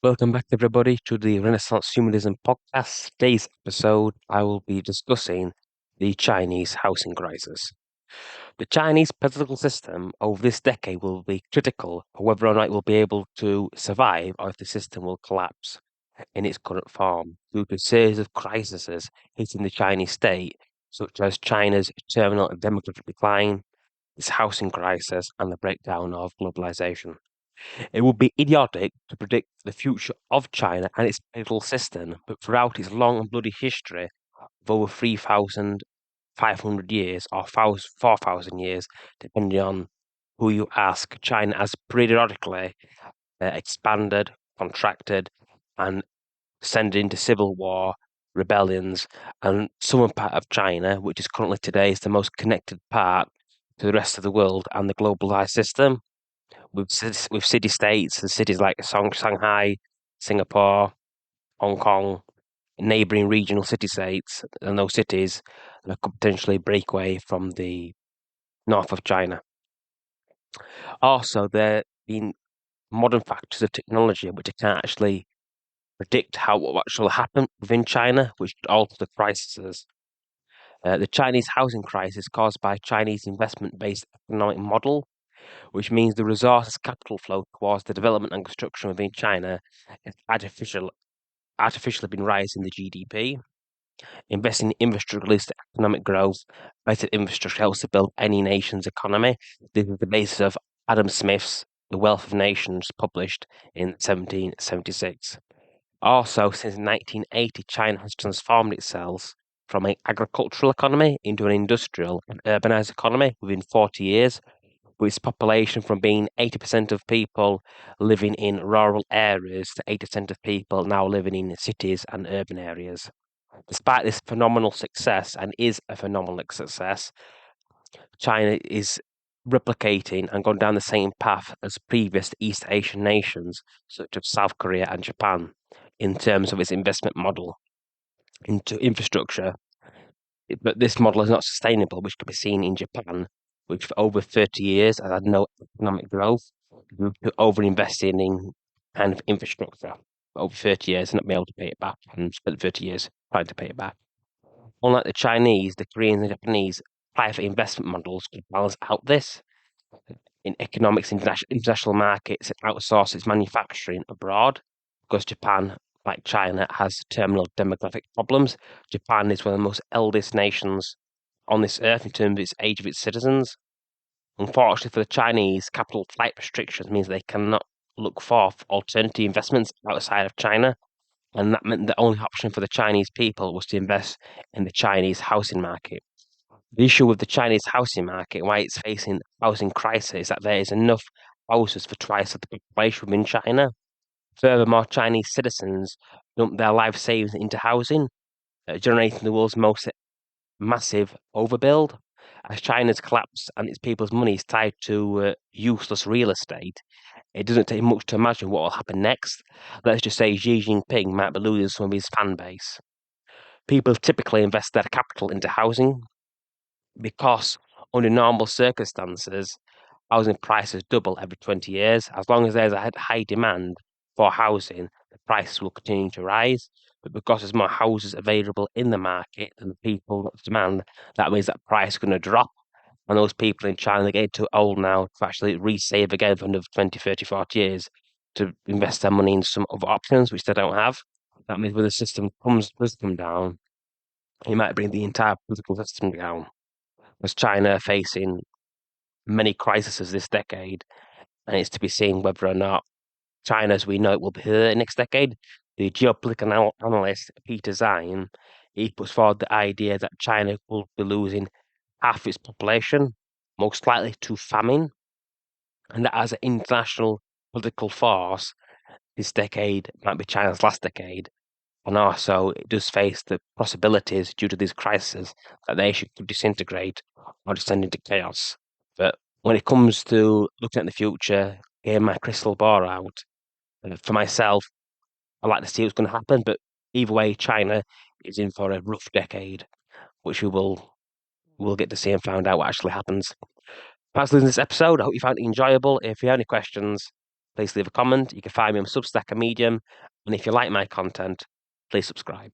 Welcome back, everybody, to the Renaissance Humanism podcast. Today's episode, I will be discussing the Chinese housing crisis. The Chinese political system over this decade will be critical for whether or not it will be able to survive or if the system will collapse in its current form due to a series of crises hitting the Chinese state, such as China's terminal demographic decline, its housing crisis, and the breakdown of globalization. It would be idiotic to predict the future of China and its political system, but throughout its long and bloody history of over 3,500 years or 4,000 years, depending on who you ask, China has periodically expanded, contracted, and descended into civil war, rebellions, and southern part of China, which is currently today is the most connected part to the rest of the world and the globalized system with city states and cities like Shanghai, Singapore, Hong Kong, neighboring regional city states, and those cities that could potentially break away from the north of China. Also, there have been modern factors of technology which I can't actually predict what will happen within China, which could alter the crises. The Chinese housing crisis caused by Chinese investment-based economic model, which means the resources capital flow towards the development and construction within China has artificially been rising the GDP. Investing in infrastructure leads to economic growth. Better infrastructure helps to build any nation's economy. This is the basis of Adam Smith's The Wealth of Nations, published in 1776. Also, since 1980, China has transformed itself from an agricultural economy into an industrial and urbanized economy within 40 years, with its population from being 80% of people living in rural areas to 80% of people now living in cities and urban areas. Despite this phenomenal success, and is a phenomenal success, China is replicating and going down the same path as previous East Asian nations, such as South Korea and Japan, in terms of its investment model into infrastructure. But this model is not sustainable, which can be seen in Japan, which for over 30 years has had no economic growth due to over-investing in kind of infrastructure for over 30 years and not being able to pay it back, and spent 30 years trying to pay it back. Unlike the Chinese, the Koreans and Japanese private investment models could balance out this. In economics, international markets, it outsources its manufacturing abroad because Japan, like China, has terminal demographic problems. Japan is one of the most eldest nations on this earth in terms of its age of its citizens. Unfortunately for the Chinese, capital flight restrictions means they cannot look for alternative investments outside of China, and that meant the only option for the Chinese people was to invest in the Chinese housing market. The issue with the Chinese housing market, why it's facing housing crisis, is that there is enough houses for twice the population within China. Furthermore, Chinese citizens dump their life savings into housing, generating the world's most massive overbuild. As China's collapse and its people's money is tied to useless real estate, it doesn't take much to imagine what will happen next. Let's just say Xi Jinping might be losing some of his fan base. People typically invest their capital into housing because, under normal circumstances, housing prices double every 20 years. As long as there's a high demand for housing, the prices will continue to rise. But because there's more houses available in the market than the people that demand, that means that price is going to drop. And those people in China get too old now to actually resave again for another 20, 30, 40 years to invest their money in some other options, which they don't have. That means when the system does come down, it might bring the entire political system down. As China facing many crises this decade, and it's to be seen whether or not China, as we know it, will be here next decade. The geopolitical analyst Peter Zine, he puts forward the idea that China will be losing half its population, most likely to famine, and that as an international political force, this decade might be China's last decade. And also, it does face the possibilities due to these crises that the nation could disintegrate or descend into chaos. But when it comes to looking at the future, getting my crystal ball out, for myself, I like to see what's going to happen. But either way, China is in for a rough decade, which we'll get to see and find out what actually happens. Thanks for listening to this episode. I hope you found it enjoyable. If you have any questions, please leave a comment. You can find me on Substack and Medium. And if you like my content, please subscribe.